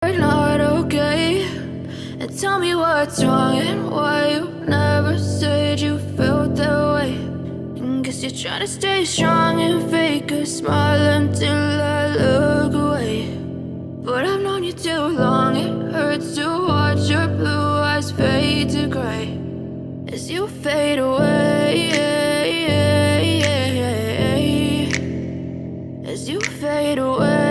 You're not okay, and tell me what's wrong and why you never said you felt that way. And guess you're trying to stay strong and fake a smile until I look away. But I've known you too long, it hurts to watch your blue eyes fade to gray as you fade away, as you fade away.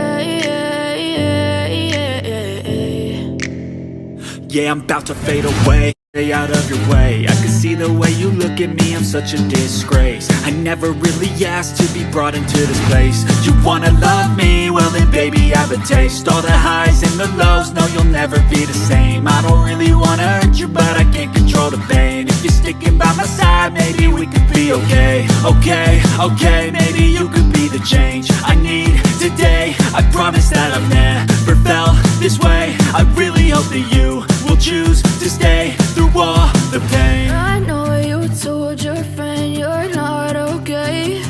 Yeah, I'm about to fade away. Stay out of your way. I can see the way you look at me, I'm such a disgrace. I never really asked to be brought into this place. You wanna love me? Well then baby, I have a taste. All the highs and the lows, no you'll never be the same. I don't really wanna hurt you, but I can't control the pain. If you're sticking by my side, maybe we could be okay. Okay, maybe you could be the change I need today. I promise that I've never felt this way. I really hope that you will choose to stay through all the pain. I know you told your friend you're not okay,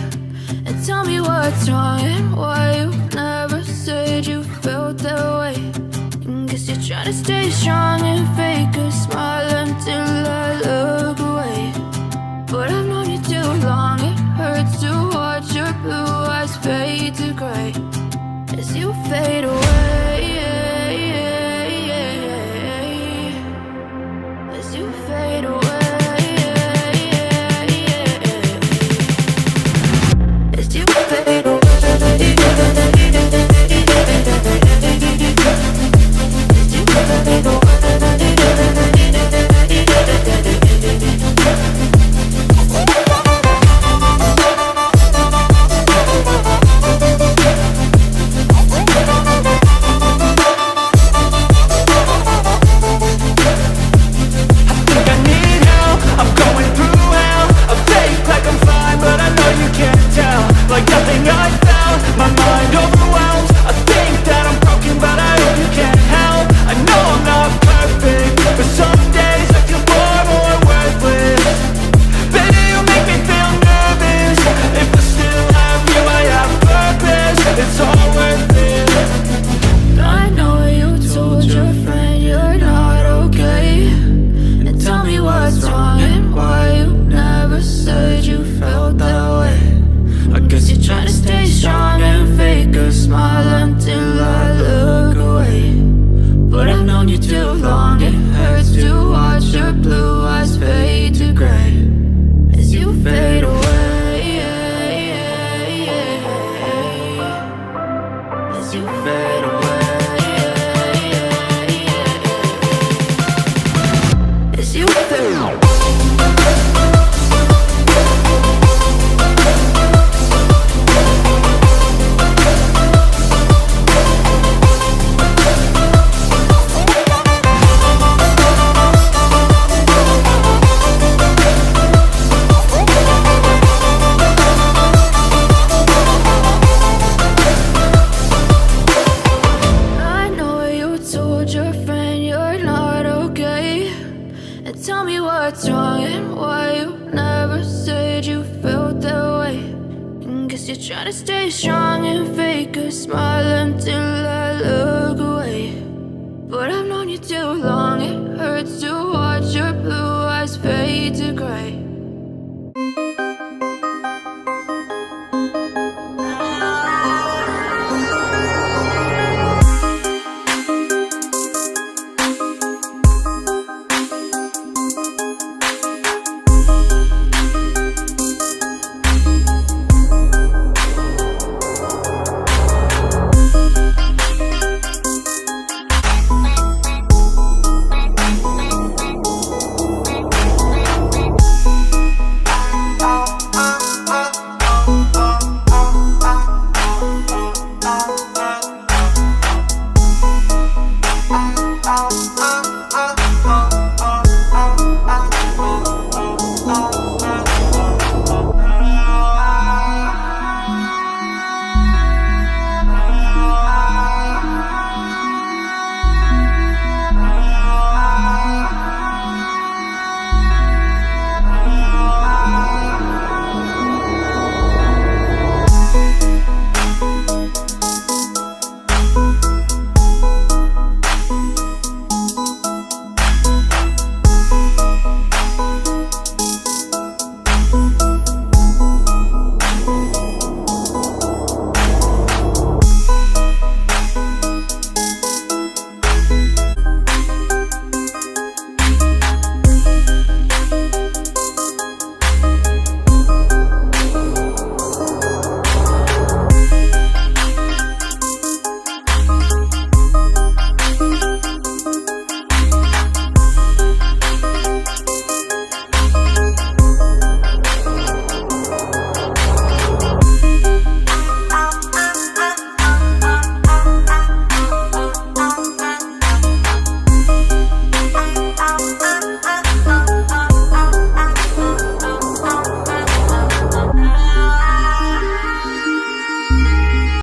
and tell me what's wrong and why you never said you felt that way. And guess you're trying to stay strong and fake a smile until I look away. But I've known you too long, it hurts to watch your blue eyes fade to gray as you fade away, as you fade away, as you fade away, as you fade away. Like nothing I found, my mind overwhelmed. I think that I'm broken, but I hope you can't help. I know I'm not perfect, but some days I feel far more worthless. Baby, you make me feel nervous. If I still have you, I have purpose. It's all worth it. I know you told your friend you're not okay, and tell me what's wrong and why you never said you felt that way. I guess you're trying to stay strong and fake a smile until I look away. But I've known you too long, it hurts to watch your blue eyes fade to gray as you fade away, as you fade away, as you fade away. Tell me what's wrong and why you never said you felt that way. And guess you're trying to stay strong and fake a smile until I look away.